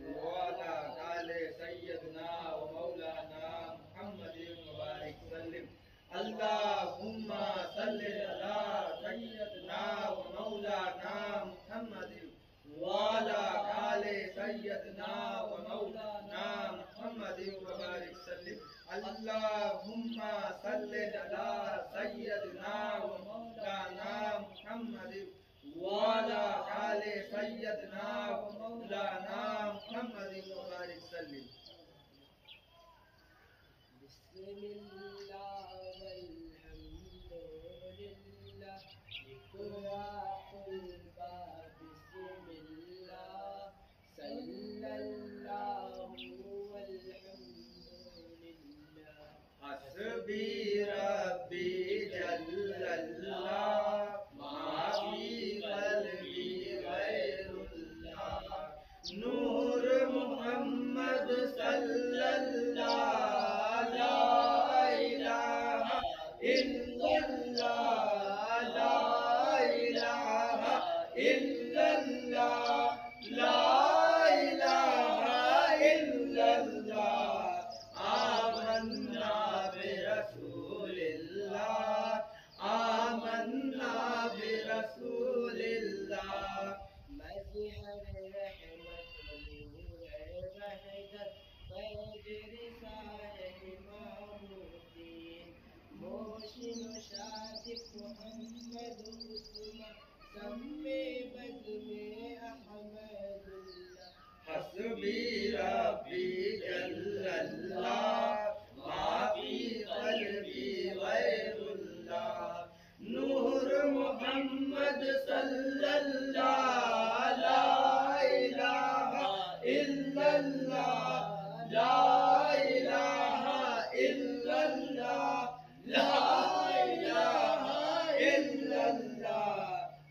وعلى آل سيدنا ومولانا محمد وبارك وسلم اللهم صل على سيدنا ومولانا محمد وعلى آل سيدنا ومولانا محمد وبارك وسلم اللهم صل على سيدنا ومولانا محمد وعلى آل سيدنا ومولانا محمد وبارك وسلم بسم الله والحمد لله مفتاح الباب بسم الله صلى الله والحمد لله حسبي ربي جل الله ما في قلبي غير الله نور محمد صلى الله لا إله إلا الله لا إله إلا الله لا إله إلا الله آمنا برسول الله آمنا برسول الله مذهب رحمة نور بهجت فجر صالح محمودين موشن شادق محمد عثمان سمي بدمي أحمد الله حسبي ربي جل الله ما في قلبي غير الله نور محمد صلى الله لا إله إلا الله لا إله إلا الله لا إله إلا الله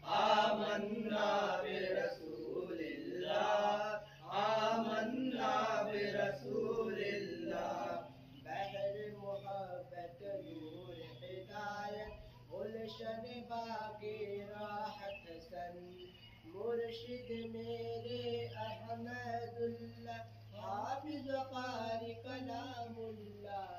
آمنا برسول الله آمنا برسول الله بحر محبت نور ہدایت گلشن باقی راحت سن مرشد میرے احمد اللہ حافظ قاری کلام اللہ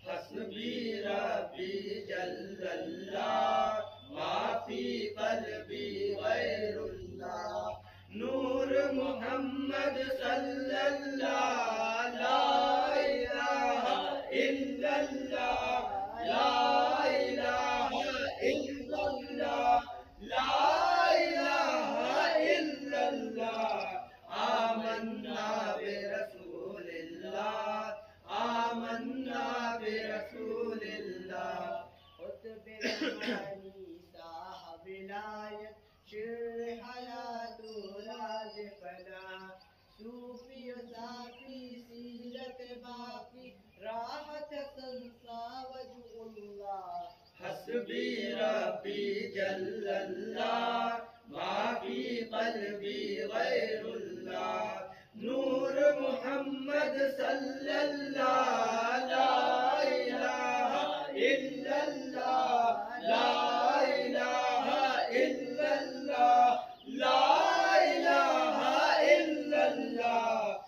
حسبي ربي جل الله ما في قلبي غير الله نور محمد صلى الله لا إله إلا الله لا إله إلا الله لا إله إلا الله آمنا برسول الله آمنا برسول الله قطب رحمانی صاحب ولایت شر حیات و راز فنا صوفی و صافی سیرت باقی راحت تنسا وجه اللہ حسبي ربي جل الله ما في قلبي غير الله نور محمد صلى الله لا إله إلا الله لا إله إلا الله لا إله إلا الله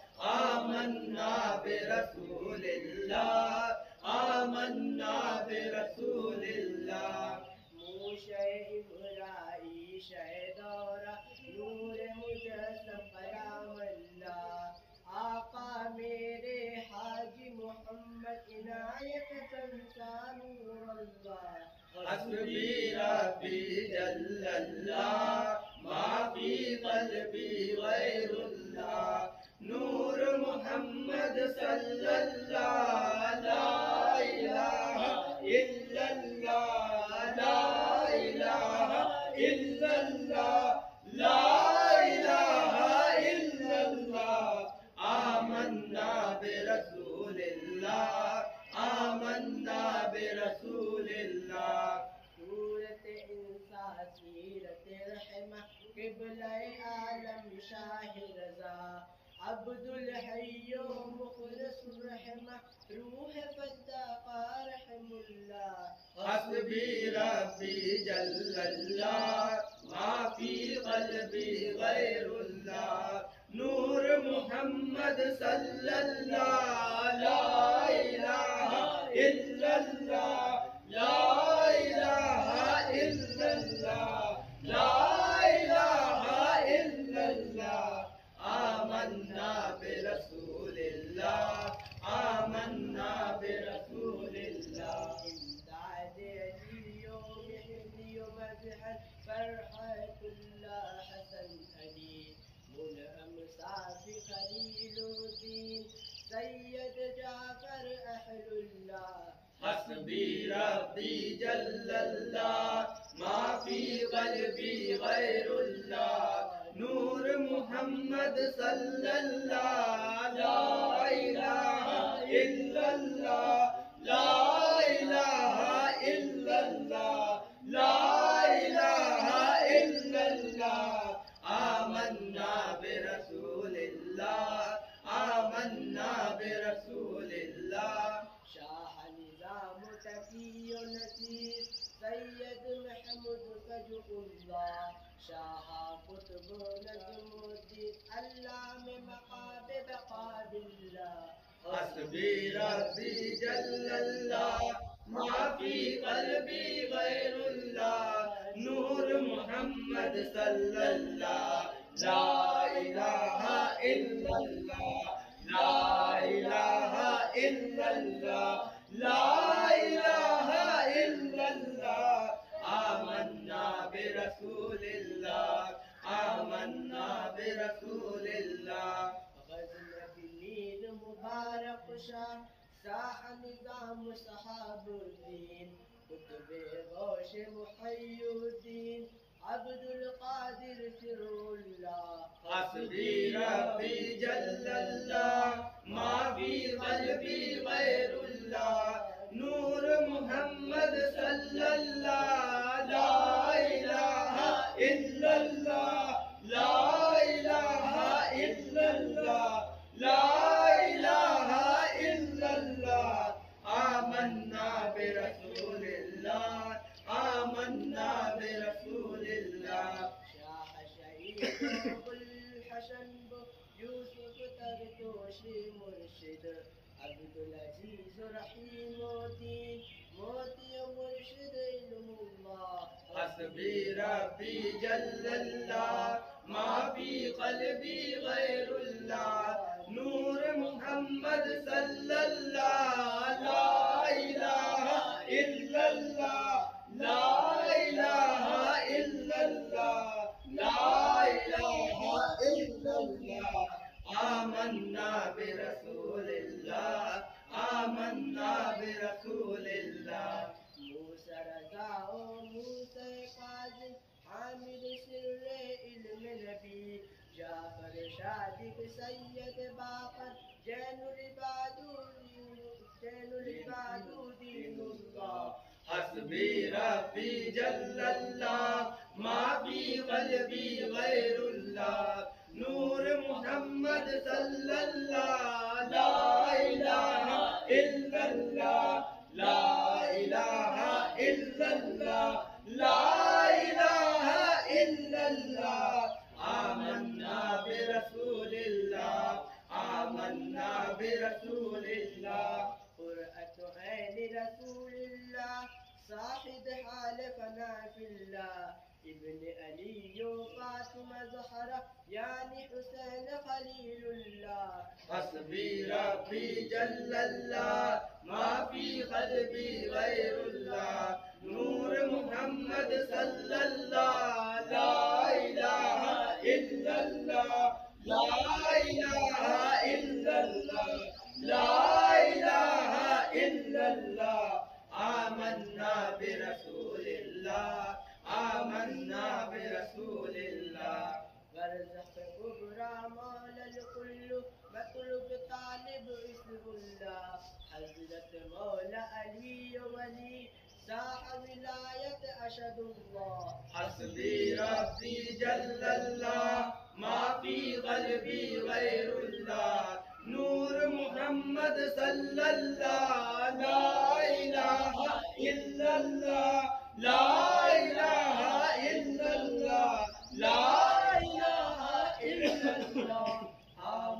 آمنا برسول الله آمنا برسول الله موشہ ابرائی شہدورہ نور مجسم کلام اللہ آقا میرے حاجی محمد عنایت تنسا نور اللہ حسبي ربي جل الله ما في قلبي غير الله نور محمد صلى الله لا إله إلا الله لا إله إلا الله لا إله إلا الله آمنا برسول الله آمنا برسول الله صورت انسان سیرت رحمہ قبلہ عالم شاہ رضا عبد الحی و مخلص رحمہ روح فتح رحم اللہ حسبي ربي جل الله ما في قلبي غير الله نور محمد صلی اللہ لا الہ الا اللہ لا الہ الا اللہ لا الہ الا اللہ آمنا برسول اللہ آمنا برسول اللہ امداد علی و مهدی و مظہر فرحت اللہ حسن علی ملہم صافی خلیل الدین سید جعفر اہل اللہ حسبی ربی جل اللہ ما فی قلبی غیر اللہ نور محمد صلی اللہ لا الہ الا اللہ لا الہ الا اللہ لا الہ الا اللہ آمنا برسول اللہ آمنا برسول اللہ شاہ نظام تقی و نصیر سید محمود فجر اللہ شاہ قطب نظم الدین علام مقاب بقاب اللہ حسبی ربی جل اللہ ما فی قلبی غیر اللہ نور محمد صلی اللہ لا الہ الا اللہ لا الہ الا اللہ لا الہ الا اللہ آمنا برسول اللہ آمنا برسول اللہ غزنة النيل مبارك شاه ساح نظام صحاب الدين قطب غوش محي الدين عبد القادر سر الله حسبی ربی جل اللہ ما فی قلبی غیر اللہ نور محمد صلی اللہ لا الہ الا اللہ لا الہ الا اللہ لا الہ الا اللہ آمنا برسول اللہ آمنا برسول اللہ شاح شهيد الحسن يوسف ترتوشي مرشد عبد العزيز رحيم الدين موتي مرشد علم الله حسبی ربی جل اللہ ما فی قلبی غیر اللہ نور محمد صلی اللہ لا الہ الا اللہ لا الہ الا اللہ لا الہ الا اللہ آمنا برسول اللہ آمنا برسول اللہ موسى رضا موسى قاسم حامل سر علم نبی جعفر صادق سید باقر جین العباد دین اللہ حسبی ربی جل اللہ ما فی قلبی غیر اللہ نور محمد صلی اللہ لا الہ الا اللہ لا الہ الا اللہ لا الہ الا اللہ آمنا برسول اللہ آمنا برسول اللہ قرأت عین رسول اللہ صاحب حال فنا فی اللہ ابن علی و فاطمہ زہرا یعنی حسین خلیل اللہ حسبی ربی جل اللہ ما فی قلبی غیر اللہ نور محمد صلی اللہ لا الہ الا اللہ لا الہ الا اللہ لا الہ الا اللہ آمنا برسول اللہ آمنا برسول اللہ برزخ کبرا مولا الکل مطلوب طالب اسم اللہ حضرت مولا علی ولی ساح ولایت اشد اللہ حسبی ربی جل اللہ ما فی قلبی غیر اللہ نور محمد صلی اللہ لا الہ الا اللہ لا الہ الا اللہ لا الہ الا اللہ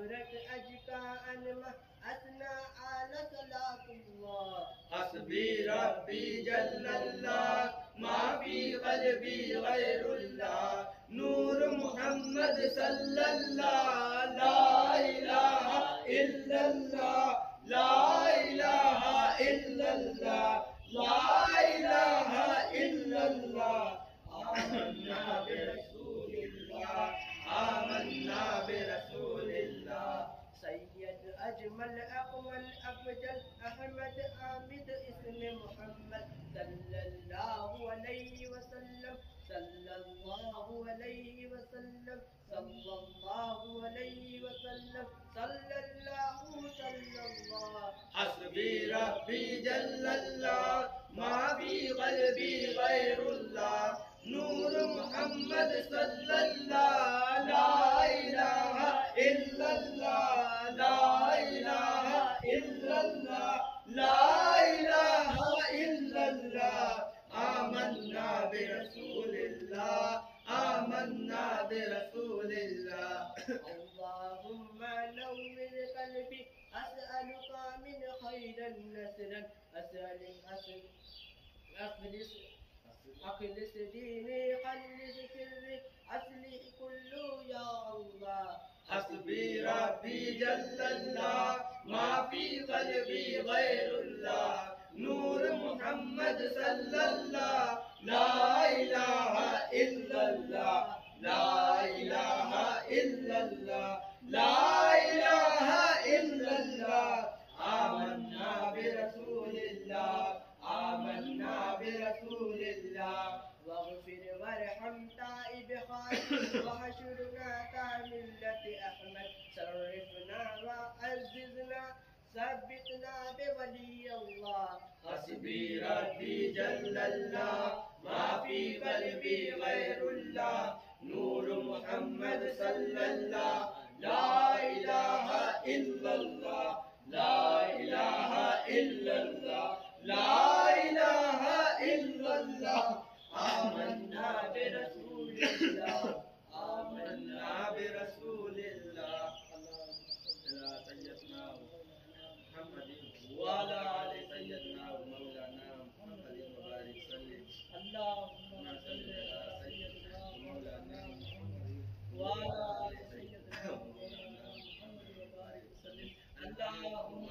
كبرت أجكاء ما أثنى على صلاة الله. حسبي ربي جل الله ما في قلبي غير الله نور محمد صلى الله لا إله إلا الله لا إله إلا الله لا إله إلا الله آمنا برسول الله آمنا برسول الله سيد أجمل أقمل أفجل أحمد حامد اسم محمد صلى الله عليه وسلم صلى الله عليه وسلم صلى الله عليه وسلم صلى الله حسبي ربي جل الله ما في قلبي غير الله نور محمد صلى الله لا إله إلا الله لا إله إلا الله لا إله إلا الله آمنا برسول الله آمنا برسول الله اللهم نور قلبي أسألك من خير نسرا أخلص ديني خلص سري أصلح كله يا الله. حسبي ربي جل الله ما في قلبي غير الله نور محمد صلى الله لا إله إلا الله لا إله إلا الله لا إله إلا الله آمنا برسول الله آمنا برسول الله واغفر وارحم تائب خالد وحشرنا كاملة أحمد شرفنا وعززنا ثبتنا بولي الله. حسبي ربي جل الله ما في قلبي غير الله نور محمد صلى الله لا إله إلا الله لا إله إلا الله لا إله إلا الله آمنا برسول الله آمنا برسول الله إلى سيدنا محمد وعلى آل سيدنا ومولانا محمد وبارك وسلم اللهم صل على سيدنا مولانا محمد وعلى آل سيدنا مولانا محمد وبارك وسلم. اللهم